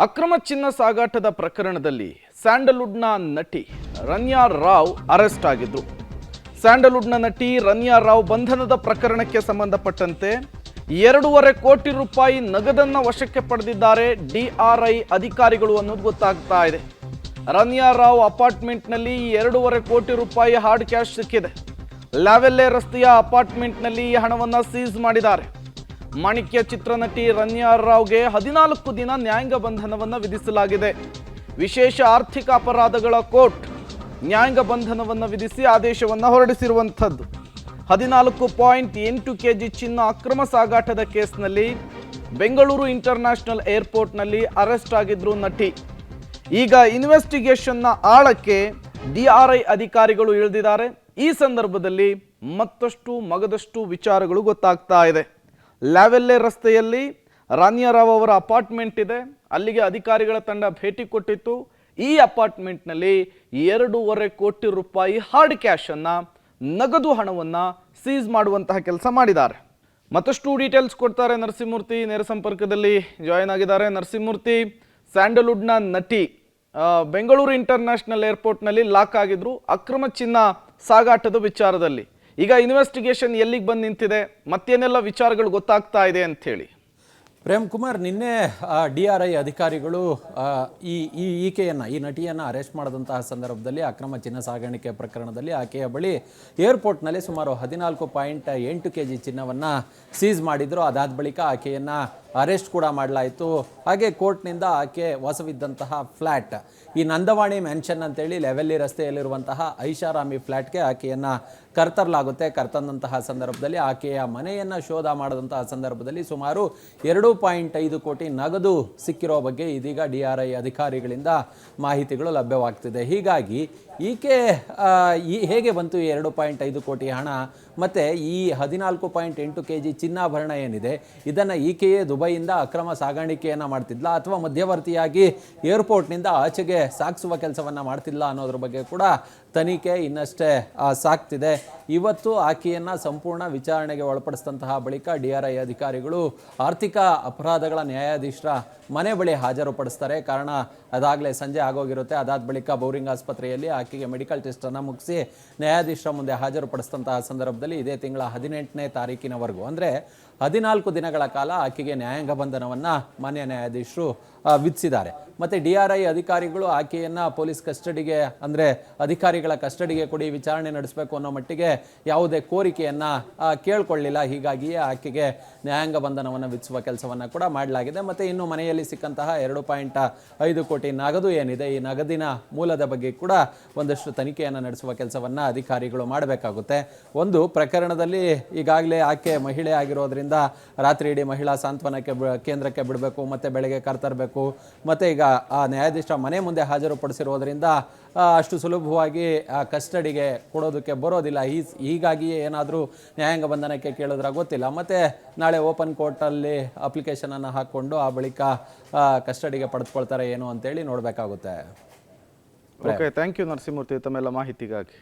ಅಕ್ರಮ ಚಿನ್ನ ಸಾಗಾಟದ ಪ್ರಕರಣದಲ್ಲಿ ಸ್ಯಾಂಡಲ್ವುಡ್ನ ನಟಿ ರನ್ಯಾ ರಾವ್ ಅರೆಸ್ಟ್ ಆಗಿದ್ರು. ಸ್ಯಾಂಡಲ್ವುಡ್ನ ನಟಿ ರನ್ಯಾ ರಾವ್ ಬಂಧನದ ಪ್ರಕರಣಕ್ಕೆ ಸಂಬಂಧಪಟ್ಟಂತೆ 2.5 ಕೋಟಿ ರೂಪಾಯಿ ನಗದನ್ನ ವಶಕ್ಕೆ ಪಡೆದಿದ್ದಾರೆ ಡಿಆರ್ಐ ಅಧಿಕಾರಿಗಳು ಅನ್ನೋದು ಗೊತ್ತಾಗ್ತಾ ಇದೆ. ರನ್ಯಾ ರಾವ್ ಅಪಾರ್ಟ್ಮೆಂಟ್ನಲ್ಲಿ 2.5 ಕೋಟಿ ರೂಪಾಯಿ ಹಾರ್ಡ್ ಕ್ಯಾಶ್ ಸಿಕ್ಕಿದೆ. ಲಾವೆಲ್ಲೆ ರಸ್ತೆಯ ಅಪಾರ್ಟ್ಮೆಂಟ್ನಲ್ಲಿ ಈ ಹಣವನ್ನು ಸೀಸ್ ಮಾಡಿದ್ದಾರೆ. ಮಾಣಿಕ್ಯ ಚಿತ್ರನಟಿ ರನ್ಯಾ ರಾವ್ಗೆ 14 ದಿನ ನ್ಯಾಯಾಂಗ ಬಂಧನವನ್ನು ವಿಧಿಸಲಾಗಿದೆ. ವಿಶೇಷ ಆರ್ಥಿಕ ಅಪರಾಧಗಳ ಕೋರ್ಟ್ ನ್ಯಾಯಾಂಗ ಬಂಧನವನ್ನು ವಿಧಿಸಿ ಆದೇಶವನ್ನು ಹೊರಡಿಸಿರುವಂಥದ್ದು. 14.8 ಕೆಜಿ ಚಿನ್ನ ಅಕ್ರಮ ಸಾಗಾಟದ ಕೇಸ್ನಲ್ಲಿ ಬೆಂಗಳೂರು ಇಂಟರ್ನ್ಯಾಷನಲ್ ಏರ್ಪೋರ್ಟ್ನಲ್ಲಿ ಅರೆಸ್ಟ್ ಆಗಿದ್ರು ನಟಿ. ಈಗ ಇನ್ವೆಸ್ಟಿಗೇಷನ್ನ ಆಳಕ್ಕೆ ಡಿಆರ್ಐ ಅಧಿಕಾರಿಗಳು ಇಳಿದಿದ್ದಾರೆ. ಈ ಸಂದರ್ಭದಲ್ಲಿ ಮತ್ತಷ್ಟು ಮಗದಷ್ಟು ವಿಚಾರಗಳು ಗೊತ್ತಾಗ್ತಾ ಇದೆ. ಲಾವೆಲ್ಲೆ ರಸ್ತೆಯಲ್ಲಿ ರನ್ಯಾ ರಾವ್ ಅವರ ಅಪಾರ್ಟ್ಮೆಂಟ್ ಇದೆ. ಅಲ್ಲಿಗೆ ಅಧಿಕಾರಿಗಳ ತಂಡ ಭೇಟಿ ಕೊಟ್ಟಿತ್ತು. ಈ ಅಪಾರ್ಟ್ಮೆಂಟ್ನಲ್ಲಿ 2.5 ಕೋಟಿ ರೂಪಾಯಿ ಹಾರ್ಡ್ ಕ್ಯಾಶ್ ಅನ್ನ, ನಗದು ಹಣವನ್ನ ಸೀಸ್ ಮಾಡುವಂತಹ ಕೆಲಸ ಮಾಡಿದ್ದಾರೆ. ಮತ್ತಷ್ಟು ಡೀಟೇಲ್ಸ್ ಕೊಡ್ತಾರೆ ನರಸಿಂಹಮೂರ್ತಿ, ನೇರ ಸಂಪರ್ಕದಲ್ಲಿ ಜಾಯಿನ್ ಆಗಿದ್ದಾರೆ. ನರಸಿಂಹಮೂರ್ತಿ, ಸ್ಯಾಂಡಲ್ವುಡ್ನ ನಟಿ ಬೆಂಗಳೂರು ಇಂಟರ್ನ್ಯಾಷನಲ್ ಏರ್ಪೋರ್ಟ್ನಲ್ಲಿ ಲಾಕ್ ಆಗಿದ್ರು ಅಕ್ರಮ ಚಿನ್ನ ಸಾಗಾಟದ ವಿಚಾರದಲ್ಲಿ. ಈಗ ಇನ್ವೆಸ್ಟಿಗೇಷನ್ ಎಲ್ಲಿಗೆ ಬಂದು ನಿಂತಿದೆ, ಮತ್ತೇನೆಲ್ಲ ವಿಚಾರಗಳು ಗೊತ್ತಾಗ್ತಾ ಇದೆ ಅಂತ ಹೇಳಿ? ಪ್ರೇಮ್ ಕುಮಾರ್, ನಿನ್ನೆ ಡಿಆರ್ಐ ಅಧಿಕಾರಿಗಳು ಈ ನಟಿಯನ್ನು ಅರೆಸ್ಟ್ ಮಾಡಿದಂತಹ ಸಂದರ್ಭದಲ್ಲಿ ಅಕ್ರಮ ಚಿನ್ನ ಸಾಗಾಣಿಕೆ ಪ್ರಕರಣದಲ್ಲಿ ಆಕೆಯ ಬಳಿ ಏರ್ಪೋರ್ಟ್ನಲ್ಲಿ ಸುಮಾರು 14.8 ಕೆಜಿ ಚಿನ್ನವನ್ನು ಸೀಸ್ ಮಾಡಿದ್ರು. ಅದಾದ ಬಳಿಕ ಆಕೆಯನ್ನು ಅರೆಸ್ಟ್ ಕೂಡ ಮಾಡಲಾಯಿತು. ಹಾಗೆ ಕೋರ್ಟ್ನಿಂದ ಆಕೆ ವಾಸವಿದ್ದಂತಹ ಫ್ಲ್ಯಾಟ್, ಈ ನಂದವಾಣಿ ಮ್ಯಾನ್ಷನ್ ಅಂತೇಳಿ ಲೆವೆಲ್ಲಿ ರಸ್ತೆಯಲ್ಲಿರುವಂತಹ ಐಷಾರಾಮಿ ಫ್ಲ್ಯಾಟ್ಗೆ ಆಕೆಯನ್ನು ಕರ್ತರಲಾಗುತ್ತೆ. ಕರ್ತಂದಂತಹ ಸಂದರ್ಭದಲ್ಲಿ ಆಕೆಯ ಮನೆಯನ್ನು ಶೋಧ ಮಾಡಿದಂತಹ ಸಂದರ್ಭದಲ್ಲಿ ಸುಮಾರು 2.5 ಕೋಟಿ ನಗದು ಸಿಕ್ಕಿರೋ ಬಗ್ಗೆ ಇದೀಗ ಡಿಆರ್ಐ ಅಧಿಕಾರಿಗಳಿಂದ ಮಾಹಿತಿಗಳು ಲಭ್ಯವಾಗ್ತಿದೆ. ಹೀಗಾಗಿ ಈಕೆ ಹೇಗೆ ಬಂತು ಈ 2.5 ಕೋಟಿ ಹಣ, ಮತ್ತು ಈ 14.8 ಕೆಜಿ ಚಿನ್ನಾಭರಣ ಏನಿದೆ ಇದನ್ನು ಈಕೆಯೇ ದುಬೈಯಿಂದ ಅಕ್ರಮ ಸಾಗಾಣಿಕೆಯನ್ನು ಮಾಡ್ತಿದ್ಲ ಅಥವಾ ಮಧ್ಯವರ್ತಿಯಾಗಿ ಏರ್ಪೋರ್ಟ್ನಿಂದ ಆಚೆಗೆ ಸಾಗಿಸುವ ಕೆಲಸವನ್ನು ಮಾಡ್ತಿಲ್ಲ ಅನ್ನೋದ್ರ ಬಗ್ಗೆ ಕೂಡ ತನಿಖೆ ಇನ್ನಷ್ಟೇ ಸಾಗ್ತಿದೆ. ಇವತ್ತು ಆಕೆಯನ್ನು ಸಂಪೂರ್ಣ ವಿಚಾರಣೆಗೆ ಒಳಪಡಿಸಿದಂತಹ ಬಳಿಕ ಡಿಆರ್ಐ ಅಧಿಕಾರಿಗಳು ಆರ್ಥಿಕ ಅಪರಾಧಗಳ ನ್ಯಾಯಾಧೀಶರ ಮನೆ ಬಳಿ ಹಾಜರುಪಡಿಸ್ತಾರೆ. ಕಾರಣ ಅದಾಗಲೇ ಸಂಜೆ ಆಗೋಗಿರುತ್ತೆ. ಅದಾದ ಬಳಿಕ ಬೌರಿಂಗ್ ಆಸ್ಪತ್ರೆಯಲ್ಲಿ ಆಕೆಗೆ ಮೆಡಿಕಲ್ ಟೆಸ್ಟನ್ನು ಮುಗಿಸಿ ನ್ಯಾಯಾಧೀಶರ ಮುಂದೆ ಹಾಜರುಪಡಿಸಿದಂತಹ ಸಂದರ್ಭದಲ್ಲಿ ಇದೇ ತಿಂಗಳ 18ನೇ ತಾರೀಕಿನವರೆಗೂ ಅಂದರೆ 14 ದಿನಗಳ ಕಾಲ ಆಕೆಗೆ ನ್ಯಾಯಾಂಗ ಬಂಧನವನ್ನು ಮಾನ್ಯ ನ್ಯಾಯಾಧೀಶರು ವಿಧಿಸಿದ್ದಾರೆ. ಮತ್ತು ಡಿಆರ್ಐ ಅಧಿಕಾರಿಗಳು ಆಕೆಯನ್ನು ಪೊಲೀಸ್ ಕಸ್ಟಡಿಗೆ, ಅಂದರೆ ಅಧಿಕಾರಿಗಳ ಕಸ್ಟಡಿಗೆ ಕೊಡಿ, ವಿಚಾರಣೆ ನಡೆಸಬೇಕು ಅನ್ನೋ ಮಟ್ಟಿಗೆ ಯಾವುದೇ ಕೋರಿಕೆಯನ್ನು ಕೇಳಿಕೊಳ್ಳಿಲ್ಲ. ಹೀಗಾಗಿಯೇ ಆಕೆಗೆ ನ್ಯಾಯಾಂಗ ಬಂಧನವನ್ನು ವಿಧಿಸುವ ಕೆಲಸವನ್ನು ಕೂಡ ಮಾಡಲಾಗಿದೆ. ಮತ್ತು ಇನ್ನು ಮನೆಯಲ್ಲಿ ಸಿಕ್ಕಂತಹ 2.5 ಕೋಟಿ ನಗದು ಏನಿದೆ, ಈ ನಗದಿನ ಮೂಲದ ಬಗ್ಗೆ ಕೂಡ ಒಂದಷ್ಟು ತನಿಖೆಯನ್ನು ನಡೆಸುವ ಕೆಲಸವನ್ನು ಅಧಿಕಾರಿಗಳು ಮಾಡಬೇಕಾಗುತ್ತೆ. ಒಂದು ಪ್ರಕರಣದಲ್ಲಿ ಈಗಾಗಲೇ ಆಕೆ ಮಹಿಳೆ ಆಗಿರೋದ್ರಿಂದ ರಾತ್ರಿ ಇಡೀ ಮಹಿಳಾ ಸಾಂತ್ವನಕ್ಕೆ ಕೇಂದ್ರಕ್ಕೆ ಬಿಡಬೇಕು, ಮತ್ತು ಬೆಳಗ್ಗೆ ಕರ್ತರಬೇಕು, ಮತ್ತು ಈಗ ಆ ನ್ಯಾಯಾಧೀಶರ ಮನೆ ಮುಂದೆ ಹಾಜರುಪಡಿಸಿರೋದ್ರಿಂದ ಅಷ್ಟು ಸುಲಭವಾಗಿ ಕಸ್ಟಡಿಗೆ ಕೊಡೋದಕ್ಕೆ ಬರೋದಿಲ್ಲ. ಹೀಗಾಗಿಯೇ ಏನಾದರೂ ನ್ಯಾಯಾಂಗ ಬಂಧನಕ್ಕೆ ಕೇಳಿದ್ರೆ ಗೊತ್ತಿಲ್ಲ. ಮತ್ತು ನಾಳೆ ಓಪನ್ ಕೋರ್ಟಲ್ಲಿ ಅಪ್ಲಿಕೇಶನನ್ನು ಹಾಕ್ಕೊಂಡು ಆ ಬಳಿಕ ಕಸ್ಟಡಿಗೆ ಪಡೆದುಕೊಳ್ತಾರೆ ಏನು ಅಂತೇಳಿ ನೋಡಬೇಕಾಗುತ್ತೆ. ಓಕೆ, ಥ್ಯಾಂಕ್ ಯು ನರಸಿಂಹಮೂರ್ತಿ ತಮ್ಮೆಲ್ಲ ಮಾಹಿತಿಗಾಗಿ.